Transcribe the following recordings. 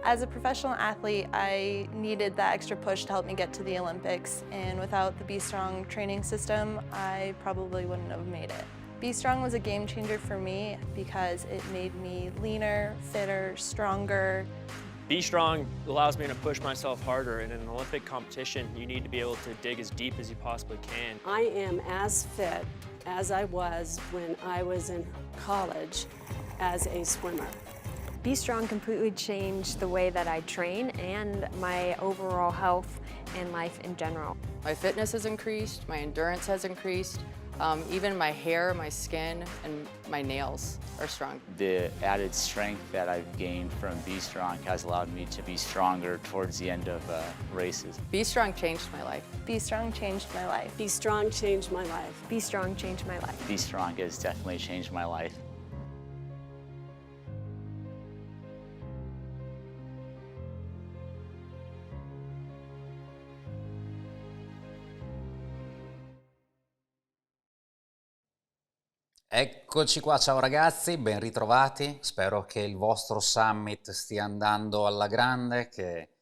As a professional athlete, I needed that extra push to help me get to the Olympics, and without the Be Strong training system, I probably wouldn't have made it. Be Strong was a game changer for me because it made me leaner, fitter, stronger. Be Strong allows me to push myself harder. In an Olympic competition, you need to be able to dig as deep as you possibly can. I am as fit as I was when I was in college as a swimmer. Be Strong completely changed the way that I train and my overall health and life in general. My fitness has increased, my endurance has increased, even my hair, my skin, and my nails are strong. The added strength that I've gained from Be Strong has allowed me to be stronger towards the end of races. Be Strong changed my life. Be Strong changed my life. Be Strong changed my life. Be Strong changed my life. Be Strong has definitely changed my life. Eccoci qua, ciao ragazzi, ben ritrovati. Spero che il vostro summit stia andando alla grande, che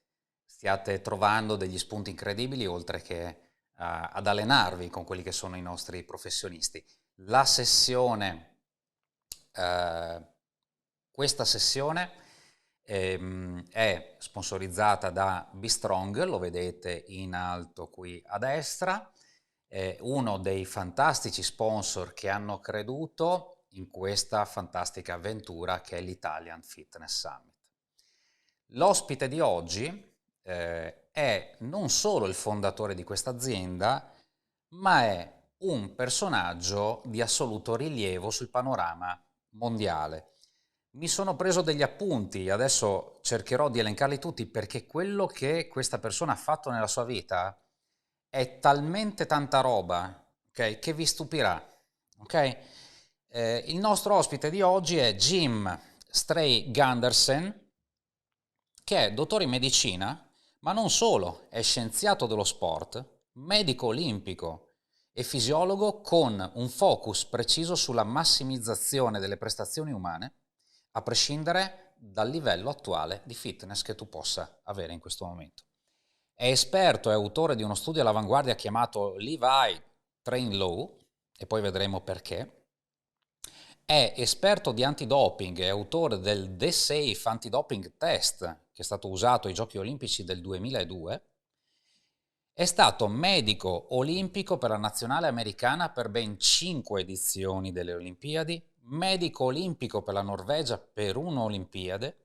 stiate trovando degli spunti incredibili, oltre che ad allenarvi con quelli che sono i nostri professionisti. La sessione, questa sessione è sponsorizzata da Be Strong, lo vedete in alto qui a destra. Uno dei fantastici sponsor che hanno creduto in questa fantastica avventura che è l'Italian Fitness Summit. L'ospite di oggi è non solo il fondatore di questa azienda, ma è un personaggio di assoluto rilievo sul panorama mondiale. Mi sono preso degli appunti, adesso cercherò di elencarli tutti perché quello che questa persona ha fatto nella sua vita è talmente tanta roba, okay, che vi stupirà. Okay? Il nostro ospite di oggi è Jim Stray-Gundersen, che è dottore in medicina, ma non solo, è scienziato dello sport, medico olimpico e fisiologo con un focus preciso sulla massimizzazione delle prestazioni umane, a prescindere dal livello attuale di fitness che tu possa avere in questo momento. È esperto e autore di uno studio all'avanguardia chiamato Levi Train Law, e poi vedremo perché. È esperto di antidoping e autore del The Safe Antidoping Test, che è stato usato ai Giochi Olimpici del 2002. È stato medico olimpico per la Nazionale americana per ben 5 edizioni delle Olimpiadi, medico olimpico per la Norvegia per un'Olimpiade.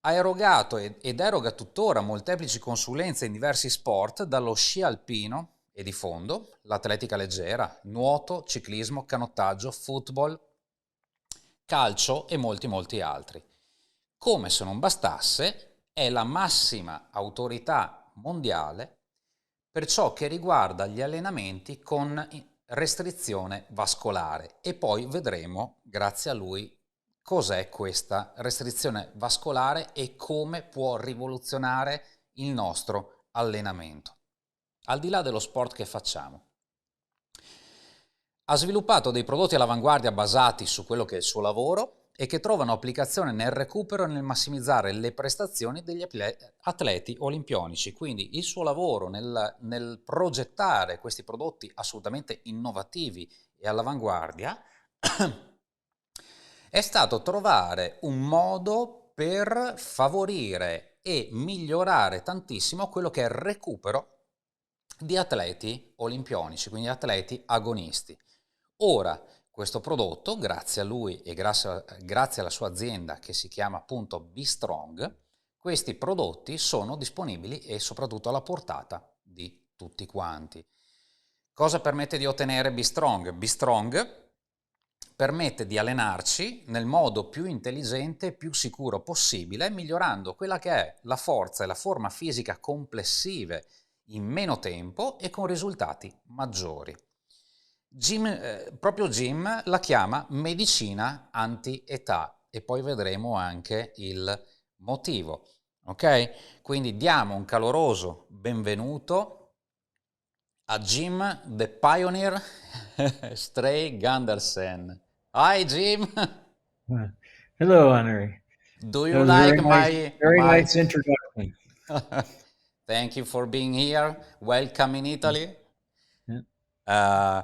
Ha erogato ed eroga tuttora molteplici consulenze in diversi sport, dallo sci alpino e di fondo, l'atletica leggera, nuoto, ciclismo, canottaggio, football, calcio e molti altri. Come se non bastasse, è la massima autorità mondiale per ciò che riguarda gli allenamenti con restrizione vascolare e poi vedremo, grazie a lui, cos'è questa restrizione vascolare e come può rivoluzionare il nostro allenamento, al di là dello sport che facciamo. Ha sviluppato dei prodotti all'avanguardia basati su quello che è il suo lavoro e che trovano applicazione nel recupero e nel massimizzare le prestazioni degli atleti olimpionici. Quindi il suo lavoro nel progettare questi prodotti assolutamente innovativi e all'avanguardia è stato trovare un modo per favorire e migliorare tantissimo quello che è il recupero di atleti olimpionici, quindi atleti agonisti. Ora, questo prodotto, grazie a lui e grazie alla sua azienda che si chiama appunto Be Strong, questi prodotti sono disponibili e soprattutto alla portata di tutti quanti. Cosa permette di ottenere Be Strong? Be Strong permette di allenarci nel modo più intelligente e più sicuro possibile, migliorando quella che è la forza e la forma fisica complessive in meno tempo e con risultati maggiori. Proprio Jim la chiama medicina anti-età e poi vedremo anche il motivo. Ok? Quindi diamo un caloroso benvenuto a Jim the Pioneer Stray-Gundersen. Hi Jim! Hello, Honorary. Do That you was a like my very nice introduction. Thank you for being here. Welcome in Italy. Yeah.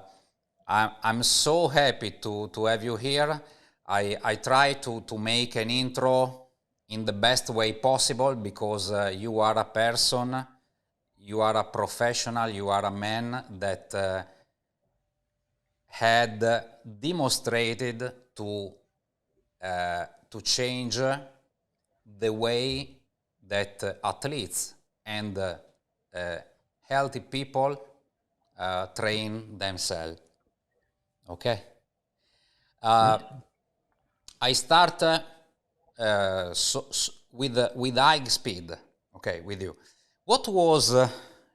I'm so happy to have you here. I try to make an intro in the best way possible because you are a person, you are a professional, you are a man that had demonstrated to change the way that athletes and healthy people train themselves. Okay. I start with high speed. Okay, with you. What was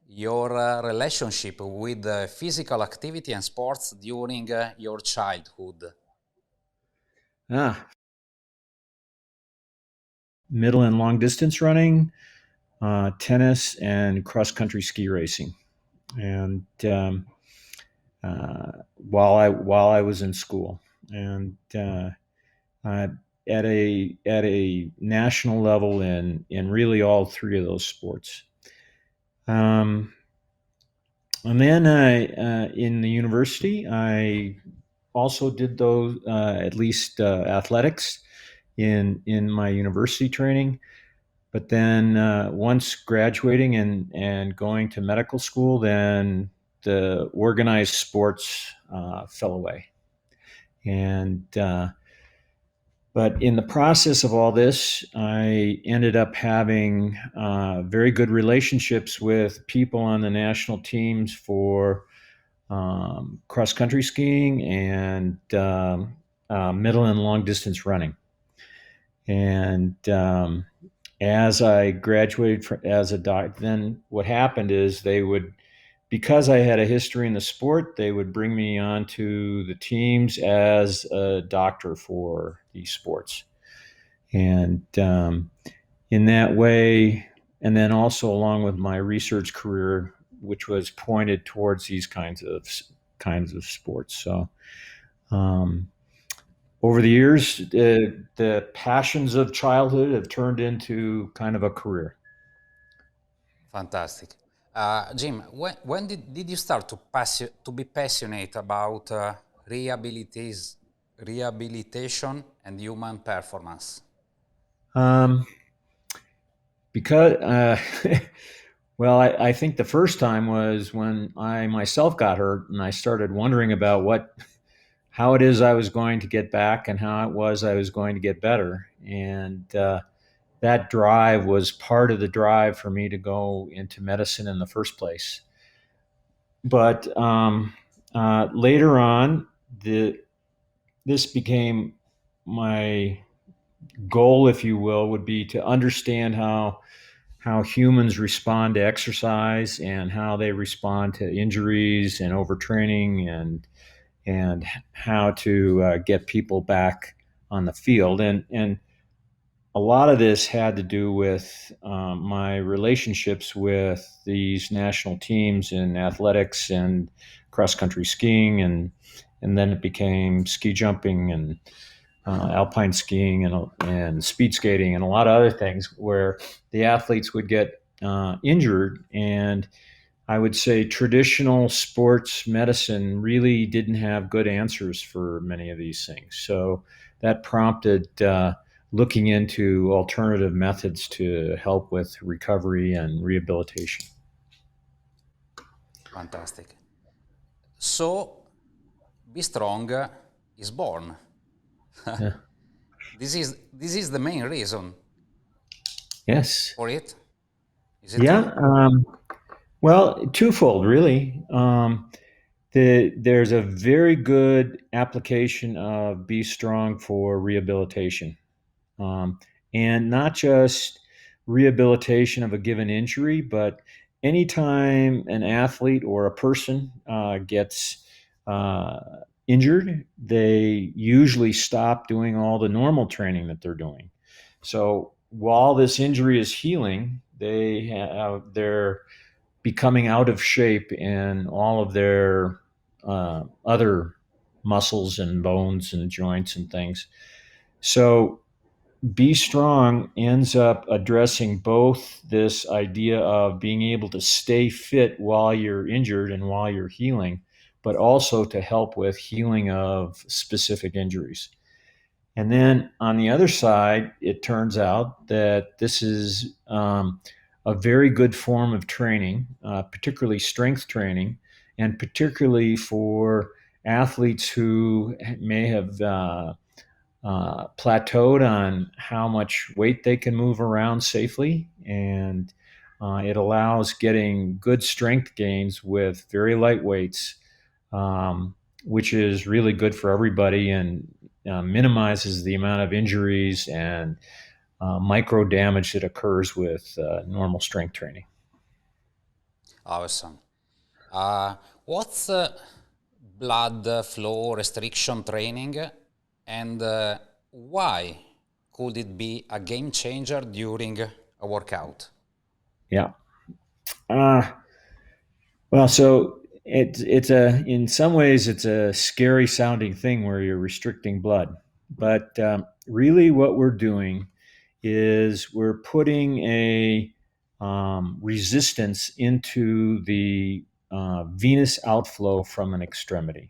your relationship with physical activity and sports during your childhood? Middle and long distance running, tennis, and cross country ski racing. And while I was in school, and at a national level in really all three of those sports. And then in the university, I also did those at least athletics in my university training. But then once graduating and going to medical school, then the organized sports fell away. And but in the process of all this, I ended up having very good relationships with people on the national teams for cross country skiing and middle and long distance running. And as I graduated as a doctor, then what happened is they would, because I had a history in the sport, they would bring me onto the teams as a doctor for these sports. And in that way, and then also along with my research career, which was pointed towards these kinds of sports. So over the years, the passions of childhood have turned into kind of a career. Fantastic. Jim, when did you start to be passionate about rehabilitation and human performance? Because, well, I think the first time was when I myself got hurt and I started wondering about how it is I was going to get back and how it was I was going to get better. And that drive was part of the drive for me to go into medicine in the first place. But later on, this became my goal, if you will, would be to understand how humans respond to exercise and how they respond to injuries and overtraining and how to get people back on the field. And a lot of this had to do with my relationships with these national teams in athletics and cross country skiing, and then it became ski jumping and alpine skiing and speed skating and a lot of other things where the athletes would get injured. And I would say traditional sports medicine really didn't have good answers for many of these things. So that prompted looking into alternative methods to help with recovery and rehabilitation. Fantastic. So, Be Strong is born. Yeah. This is the main reason. Yes. For it. Is it yeah. Well, twofold, really. There's a very good application of Be Strong for rehabilitation. And not just rehabilitation of a given injury, but anytime an athlete or a person gets injured, they usually stop doing all the normal training that they're doing. So while this injury is healing, they're becoming out of shape in all of their other muscles and bones and joints and things. So Be Strong ends up addressing both this idea of being able to stay fit while you're injured and while you're healing, but also to help with healing of specific injuries. And then on the other side, it turns out that this is a very good form of training, particularly strength training, and particularly for athletes who may have plateaued on how much weight they can move around safely. And it allows getting good strength gains with very light weights, which is really good for everybody and minimizes the amount of injuries and micro damage that occurs with normal strength training. Awesome. What's blood flow restriction training, and why could it be a game changer during a workout? Yeah. Well, so it's in some ways it's a scary sounding thing where you're restricting blood, but really what we're doing is we're putting a resistance into the venous outflow from an extremity.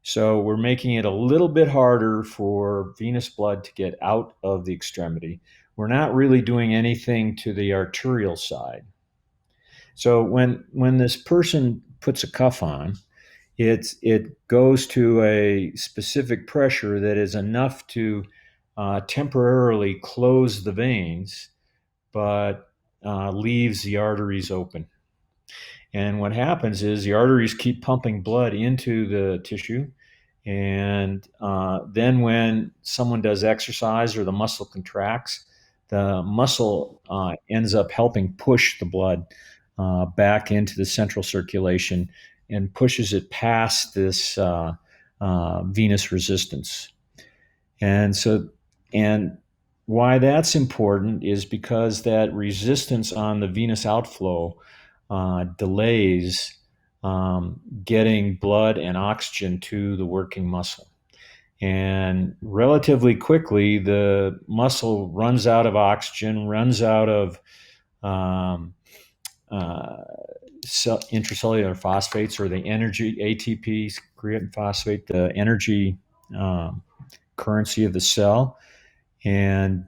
So we're making it a little bit harder for venous blood to get out of the extremity. We're not really doing anything to the arterial side. So when this person puts a cuff on, it goes to a specific pressure that is enough to temporarily close the veins, but leaves the arteries open. And what happens is the arteries keep pumping blood into the tissue. And then when someone does exercise or the muscle contracts, the muscle ends up helping push the blood back into the central circulation and pushes it past this venous resistance. And why that's important is because that resistance on the venous outflow delays getting blood and oxygen to the working muscle. And relatively quickly, the muscle runs out of oxygen, runs out of intracellular phosphates, or the energy ATP, creatine phosphate, the energy currency of the cell, and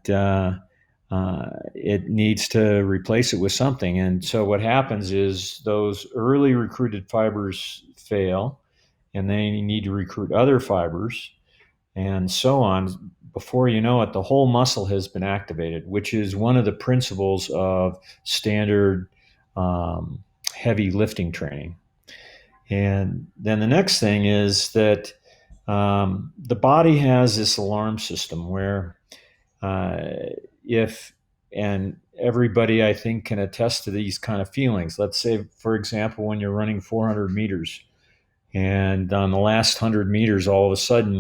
it needs to replace it with something. And so what happens is those early recruited fibers fail, and they need to recruit other fibers, and so on. Before you know it, the whole muscle has been activated, which is one of the principles of standard heavy lifting training. And then the next thing is that the body has this alarm system where and everybody I think can attest to these kind of feelings. Let's say, for example, when you're running 400 meters and on the last 100 meters, all of a sudden,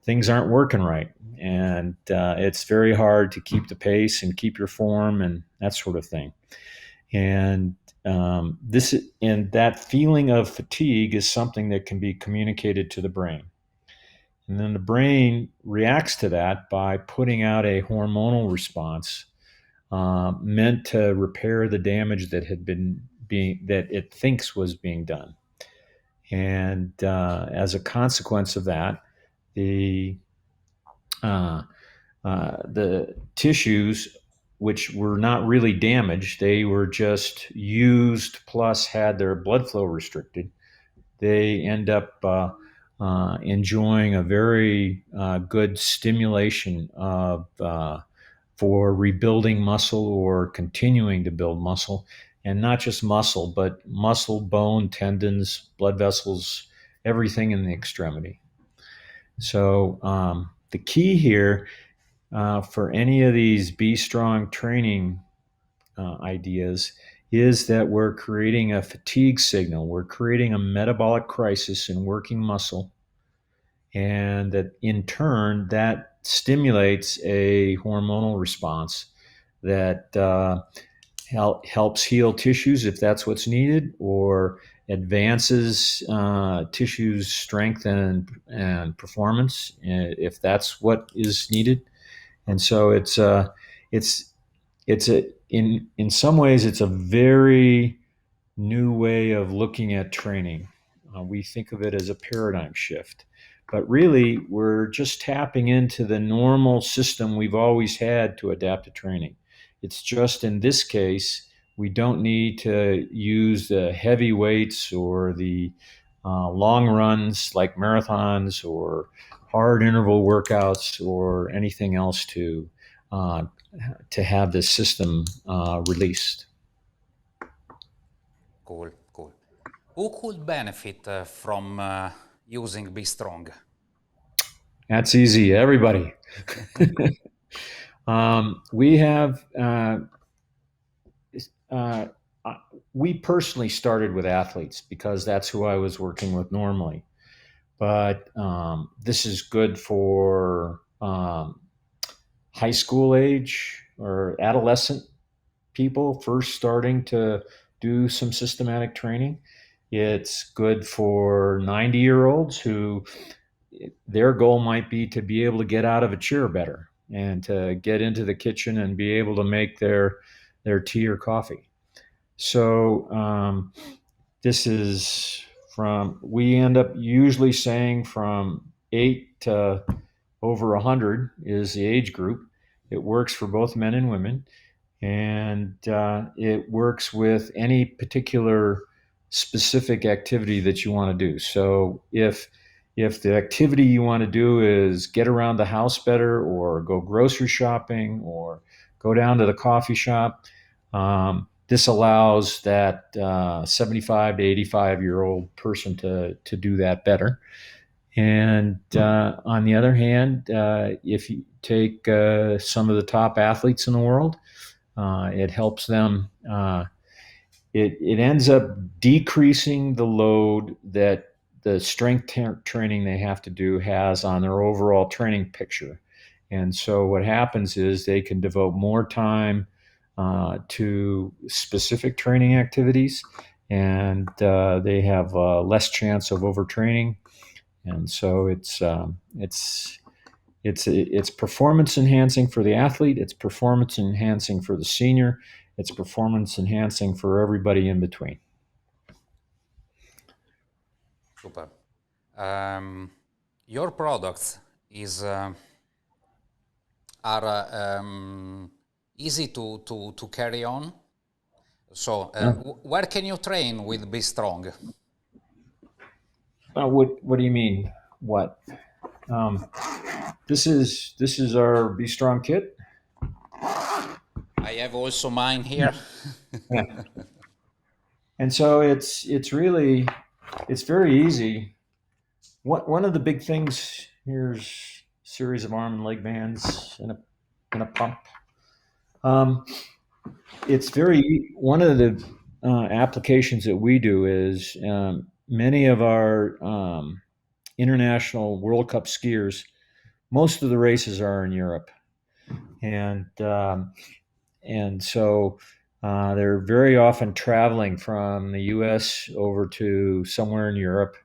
things aren't working right. And it's very hard to keep the pace and keep your form and that sort of thing. And that feeling of fatigue is something that can be communicated to the brain. And then the brain reacts to that by putting out a hormonal response meant to repair the damage that that it thinks was being done. And as a consequence of that, the tissues, which were not really damaged, they were just used plus had their blood flow restricted, they end up enjoying a very good stimulation for rebuilding muscle or continuing to build muscle. And not just muscle, but muscle, bone, tendons, blood vessels, everything in the extremity. So the key here for any of these Be Strong training ideas is that we're creating a fatigue signal. We're creating a metabolic crisis in working muscle. And that in turn, that stimulates a hormonal response that helps heal tissues if that's what's needed, or advances tissues' strength and performance if that's what is needed. And so it's in some ways it's a very new way of looking at training. We think of it as a paradigm shift, but really we're just tapping into the normal system we've always had to adapt to training. It's just in this case, we don't need to use the heavy weights or the long runs like marathons or hard interval workouts or anything else uh, to have this system released. Cool, cool. Who could benefit from using Be Strong? That's easy, everybody. We have, we personally started with athletes because that's who I was working with normally. But this is good for high school age or adolescent people first starting to do some systematic training. It's good for 90-year-olds who their goal might be to be able to get out of a chair better and to get into the kitchen and be able to make their tea or coffee. So this is we end up usually saying from 8 to over 100 is the age group. It works for both men and women, and it works with any particular specific activity that you want to do. So if the activity you want to do is get around the house better or go grocery shopping or go down to the coffee shop, this allows that 75 to 85-year-old person to do that better. And on the other hand, if you take some of the top athletes in the world, it helps them. It ends up decreasing the load that the strength training they have to do has on their overall training picture. And so what happens is they can devote more time to specific training activities, and they have less chance of overtraining. And so it's performance enhancing for the athlete. It's performance enhancing for the senior. It's performance enhancing for everybody in between. Super. Your products are easy to carry on. So where can you train with Be Strong? What do you mean? What? This is our Be Strong kit. I have also mine here. Yeah. And so it's really very easy. One of the big things, here's a series of arm and leg bands and a pump. It's one of the applications that we do is many of our international World Cup skiers, most of the races are in Europe, and so they're very often traveling from the U.S. over to somewhere in Europe,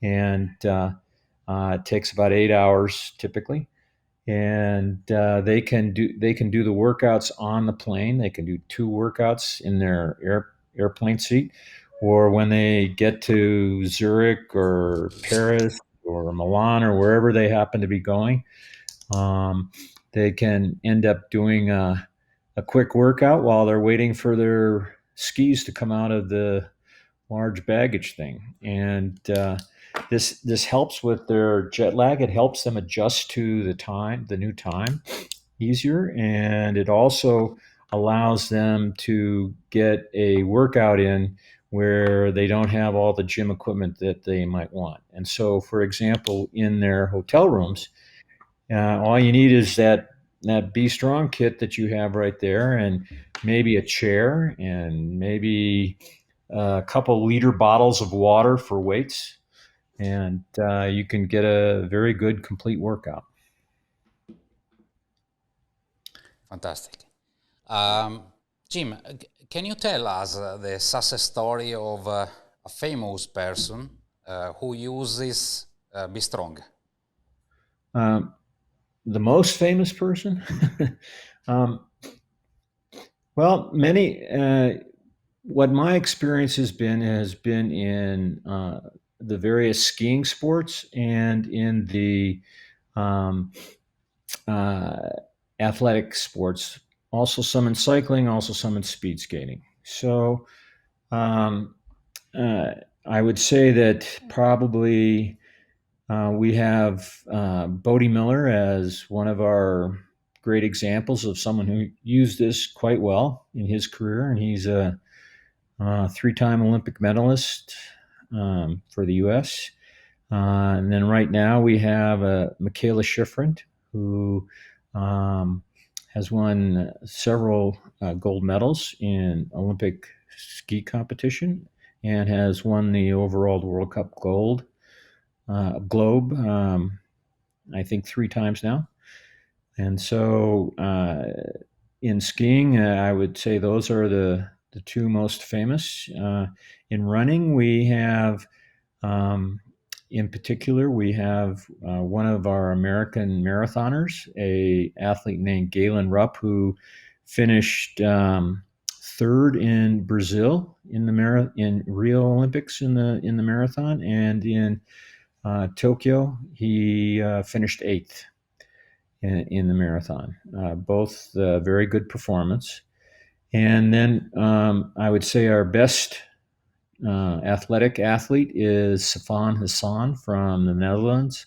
and it takes about 8 hours typically. And they can do the workouts on the plane. They can do 2 workouts in their airplane seat, or when they get to Zurich or Paris or Milan or wherever they happen to be going, they can end up doing a quick workout while they're waiting for their skis to come out of the large baggage thing. And this helps with their jet lag. It helps them adjust to the new time easier, and it also allows them to get a workout in where they don't have all the gym equipment that they might want. And so, for example, in their hotel rooms, all you need is that Be Strong kit that you have right there, and maybe a chair, and maybe a couple liter bottles of water for weights, and you can get a very good complete workout. Fantastic. Jim, can you tell us the success story of a famous person who uses Be Strong? the most famous person? um, well, what my experience has been in the various skiing sports and in the um, uh, athletic sports, also some in cycling, also some in speed skating. So um, uh, I would say that probably we have Bodie Miller as one of our great examples of someone who used this quite well in his career, and he's a three-time Olympic medalist for the U.S. And then right now we have Michaela Schifrin, who has won several gold medals in Olympic ski competition and has won the overall World Cup globe, I think 3 times now. And so in skiing, I would say those are the two most famous. In running, we have, in particular, we have one of our American marathoners, a athlete named Galen Rupp, who finished third in Brazil in Rio Olympics in the marathon, and in Tokyo he finished eighth in the marathon. Both very good performance. And then I would say our best athletic athlete is Safan Hassan from the Netherlands,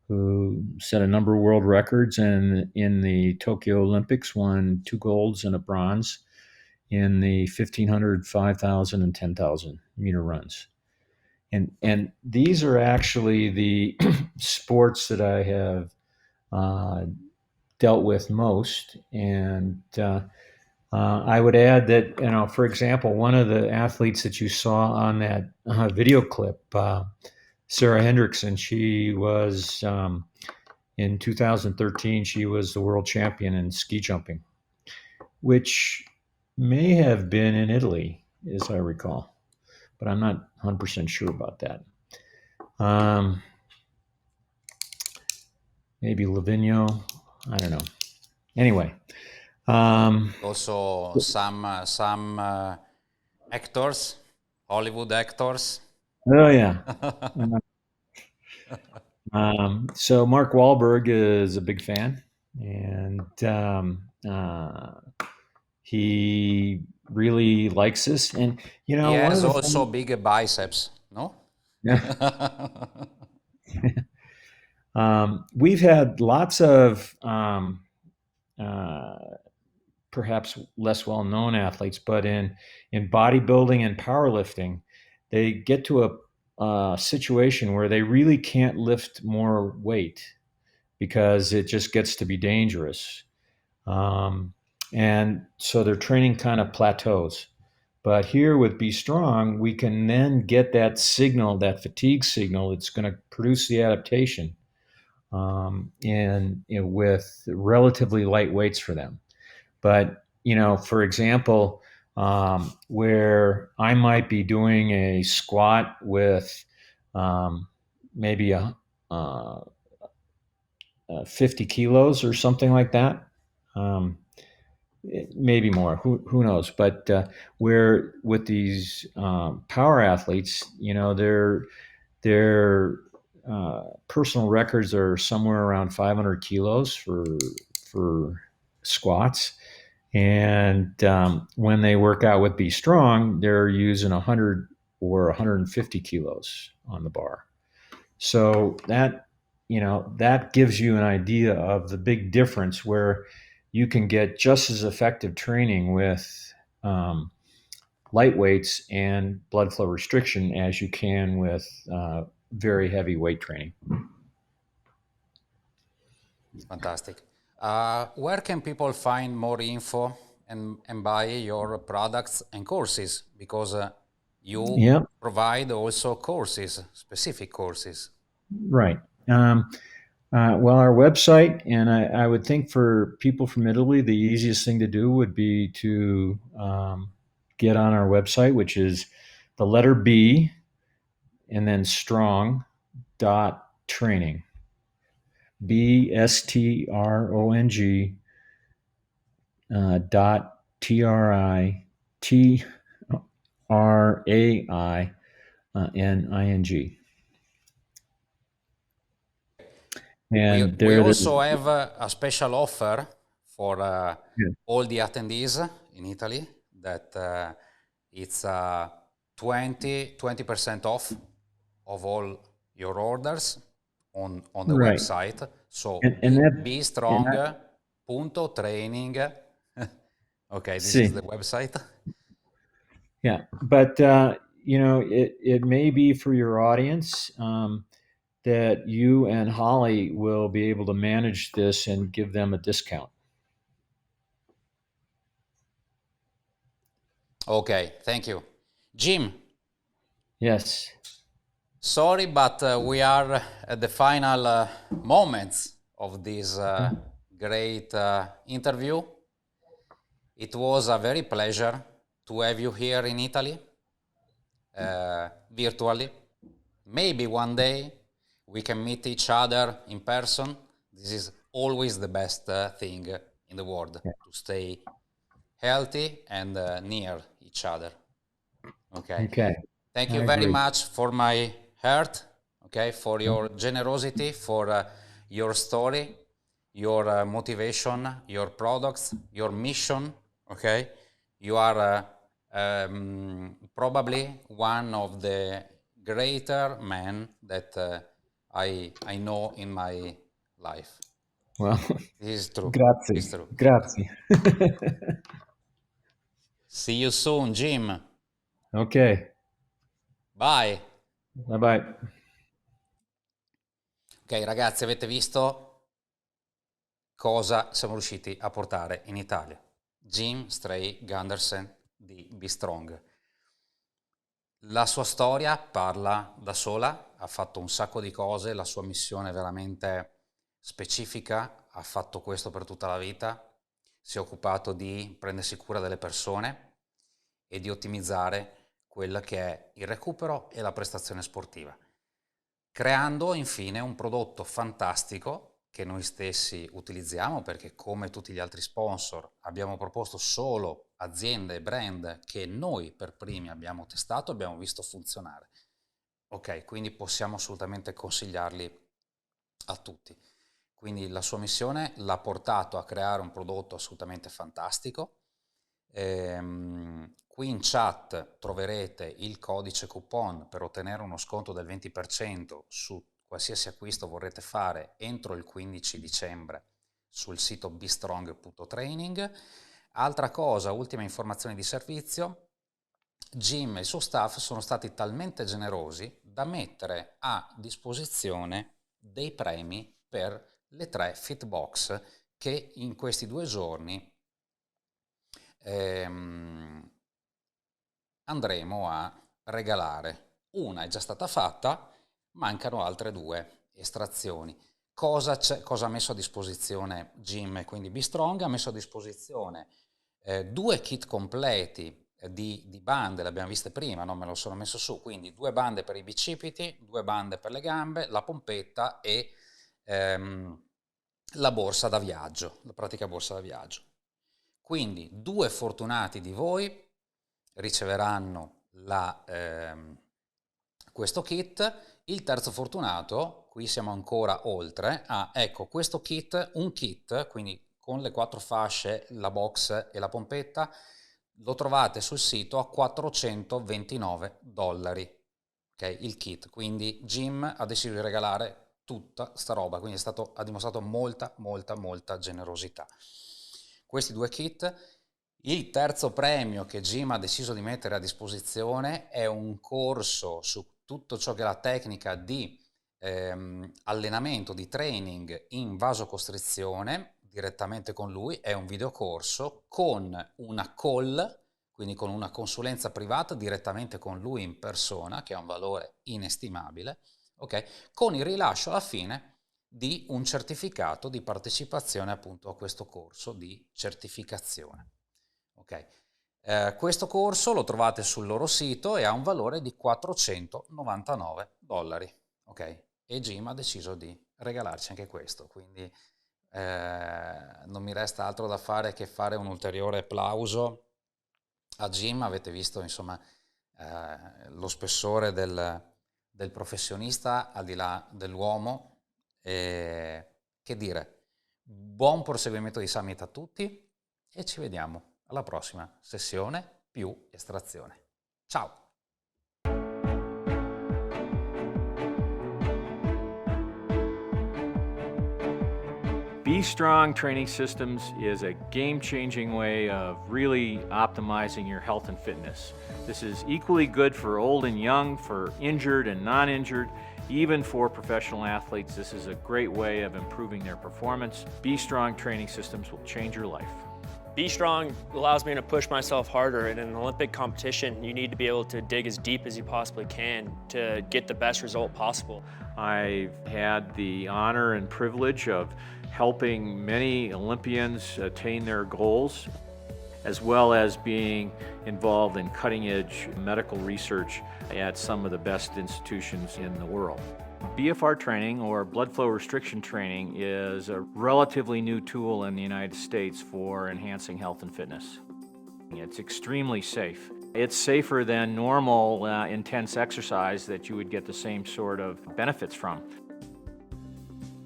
who set a number of world records and in the Tokyo Olympics won 2 golds and a bronze in the 1,500, 5,000, and 10,000 meter runs. And these are actually the sports that I have dealt with most. And I would add that, for example, one of the athletes that you saw on that video clip, Sarah Hendrickson, she was, in 2013, she was the world champion in ski jumping, which may have been in Italy, as I recall, but I'm not 100% sure about that. Maybe Livigno, I don't know. Anyway. Also some actors, Hollywood actors. Oh yeah. So Mark Wahlberg is a big fan, and he really likes this. And He one has of the also big biceps, no? We've had lots of perhaps less well-known athletes, but in bodybuilding and powerlifting, they get to a situation where they really can't lift more weight because it just gets to be dangerous. And so their training kind of plateaus. But here with Be Strong, we can then get that signal, that fatigue signal, that's going to produce the adaptation, and with relatively light weights for them. But for example, where I might be doing a squat with maybe 50 kilos or something like that, maybe more. Who knows? But where with these power athletes, their personal records are somewhere around 500 kilos for squats. And when they work out with Be Strong, they're using 100 or 150 kilos on the bar. So that gives you an idea of the big difference, where you can get just as effective training with light weights and blood flow restriction as you can with very heavy weight training. Fantastic. Where can people find more info and buy your products and courses? Because you provide also courses, specific courses. Right. Well, our website, and I would think for people from Italy, the easiest thing to do would be to get on our website, which is the letter B and then strong.training. BSTRONG dot TRAINING. And We there, also have a special offer for yeah. all the attendees in Italy that it's 20% off of all your orders on the Right. website. So And bestrong.training. Okay, this see. is the website. Yeah, but it may be for your audience that you and Holly will be able to manage this and give them a discount. Okay, thank you. Jim, Yes. sorry, but we are at the final moments of this great interview. It was a very pleasure to have you here in Italy, virtually. Maybe one day we can meet each other in person. This is always the best thing in the world, to stay healthy and near each other. Okay. Thank you very much for my heart, okay, for your generosity, for your story, your motivation, your products, your mission, okay? You are probably one of the greater men that I know in my life. Well, This is true. grazie. It's true. Grazie. See you soon, Jim. Okay. Bye. Bye bye. Ok, ragazzi, avete visto cosa siamo riusciti a portare in Italia? Jim Stray-Gundersen di Be Strong. La sua storia parla da sola, ha fatto un sacco di cose, la sua missione è veramente specifica, ha fatto questo per tutta la vita, si è occupato di prendersi cura delle persone e di ottimizzare quella che è il recupero e la prestazione sportiva, creando infine un prodotto fantastico che noi stessi utilizziamo, perché come tutti gli altri sponsor abbiamo proposto solo aziende e brand che noi per primi abbiamo testato e abbiamo visto funzionare. Ok, quindi possiamo assolutamente consigliarli a tutti. Quindi la sua missione l'ha portato a creare un prodotto assolutamente fantastico. Qui in chat troverete il codice coupon per ottenere uno sconto del 20% su qualsiasi acquisto vorrete fare entro il 15 dicembre sul sito bestrong.training. Altra cosa, ultima informazione di servizio, Jim e il suo staff sono stati talmente generosi da mettere a disposizione dei premi per le 3 Fitbox che in questi 2 giorni andremo a regalare. Una è già stata fatta, mancano altre 2 estrazioni. Cosa ha messo a disposizione Jim e quindi Be Strong? Ha messo a disposizione 2 kit completi di bande, le abbiamo viste prima, no? Me lo sono messo su, quindi 2 bande per i bicipiti, 2 bande per le gambe, la pompetta e la borsa da viaggio, la pratica borsa da viaggio. Quindi 2 fortunati di voi riceveranno questo kit. Il terzo fortunato, qui siamo ancora oltre, ecco questo kit, un kit, quindi con le 4 fasce, la box e la pompetta, lo trovate sul sito a $429, ok, il kit. Quindi Jim ha deciso di regalare tutta sta roba, quindi ha dimostrato molta generosità. Questi 2 kit. Il terzo premio che Jim ha deciso di mettere a disposizione è un corso su tutto ciò che è la tecnica di allenamento, di training in vasocostrizione direttamente con lui. È un videocorso con una call, quindi con una consulenza privata direttamente con lui in persona, che ha un valore inestimabile, ok? Con il rilascio alla fine di un certificato di partecipazione appunto a questo corso di certificazione. Okay. Questo corso lo trovate sul loro sito e ha un valore di $499. Okay. e Jim ha deciso di regalarci anche questo, quindi non mi resta altro da fare che fare un ulteriore applauso a Jim. Avete visto insomma lo spessore del professionista al di là dell'uomo. Che dire, buon proseguimento di summit a tutti e ci vediamo alla prossima sessione più estrazione. Ciao! Be Strong Training Systems is a game-changing way of really optimizing your health and fitness. This is equally good for old and young, for injured and non-injured, even for professional athletes. This is a great way of improving their performance. Be Strong Training Systems will change your life. Be Strong allows me to push myself harder. In an Olympic competition, you need to be able to dig as deep as you possibly can to get the best result possible. I've had the honor and privilege of helping many Olympians attain their goals, as well as being involved in cutting-edge medical research at some of the best institutions in the world. BFR training, or blood flow restriction training, is a relatively new tool in the United States for enhancing health and fitness. It's extremely safe. It's safer than normal intense exercise that you would get the same sort of benefits from.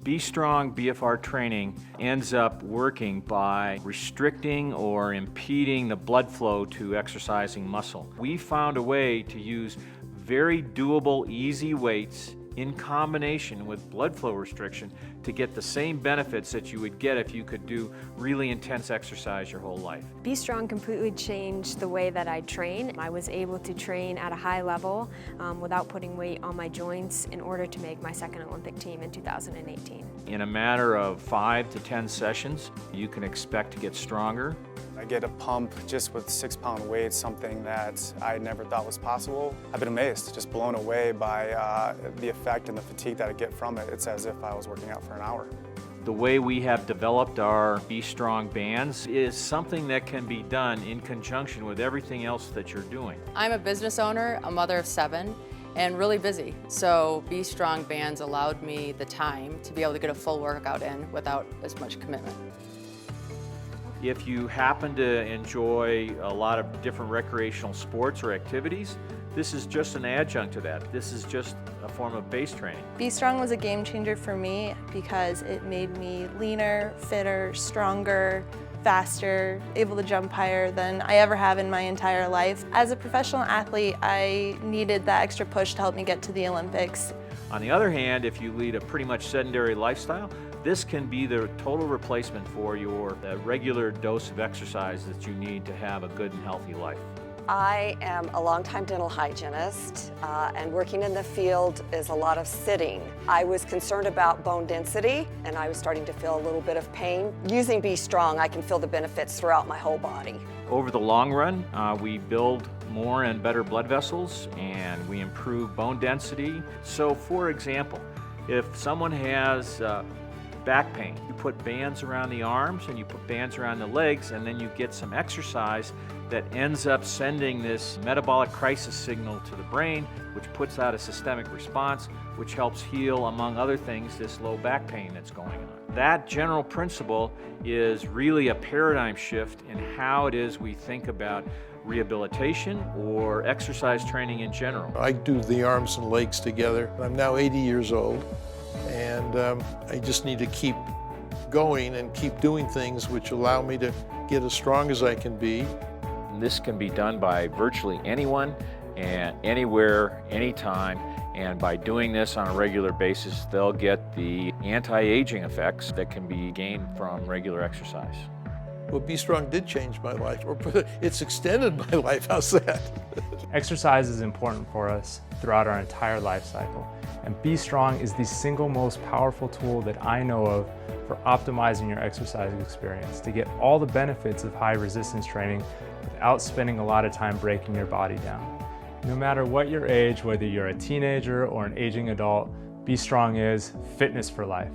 Be Strong BFR training ends up working by restricting or impeding the blood flow to exercising muscle. We found a way to use very doable, easy weights in combination with blood flow restriction to get the same benefits that you would get if you could do really intense exercise your whole life. Be Strong completely changed the way that I train. I was able to train at a high level without putting weight on my joints in order to make my second Olympic team in 2018. In a matter of 5 to 10 sessions, you can expect to get stronger. I get a pump just with 6-pound weights, something that I never thought was possible. I've been amazed, just blown away by the effect and the fatigue that I get from it. It's as if I was working out for an hour. The way we have developed our Be Strong bands is something that can be done in conjunction with everything else that you're doing. I'm a business owner, a mother of 7, and really busy. So Be Strong bands allowed me the time to be able to get a full workout in without as much commitment. If you happen to enjoy a lot of different recreational sports or activities, this is just an adjunct to that. This is just a form of base training. Be Strong was a game changer for me because it made me leaner, fitter, stronger, faster, able to jump higher than I ever have in my entire life. As a professional athlete, I needed that extra push to help me get to the Olympics. On the other hand, if you lead a pretty much sedentary lifestyle, this can be the total replacement for your regular dose of exercise that you need to have a good and healthy life. I am a longtime dental hygienist, and working in the field is a lot of sitting. I was concerned about bone density, and I was starting to feel a little bit of pain. Using Be Strong, I can feel the benefits throughout my whole body. Over the long run, we build more and better blood vessels, and we improve bone density. So, for example, if someone has back pain, you put bands around the arms and you put bands around the legs, and then you get some exercise that ends up sending this metabolic crisis signal to the brain, which puts out a systemic response, which helps heal, among other things, this low back pain that's going on. That general principle is really a paradigm shift in how it is we think about rehabilitation or exercise training in general. I do the arms and legs together. I'm now 80 years old. And I just need to keep going and keep doing things which allow me to get as strong as I can be. This can be done by virtually anyone and anywhere, anytime. And by doing this on a regular basis, they'll get the anti-aging effects that can be gained from regular exercise. Well, Be Strong did change my life, or it's extended my life. How's that? Exercise is important for us throughout our entire life cycle. And Be Strong is the single most powerful tool that I know of for optimizing your exercise experience to get all the benefits of high resistance training without spending a lot of time breaking your body down. No matter what your age, whether you're a teenager or an aging adult, Be Strong is fitness for life.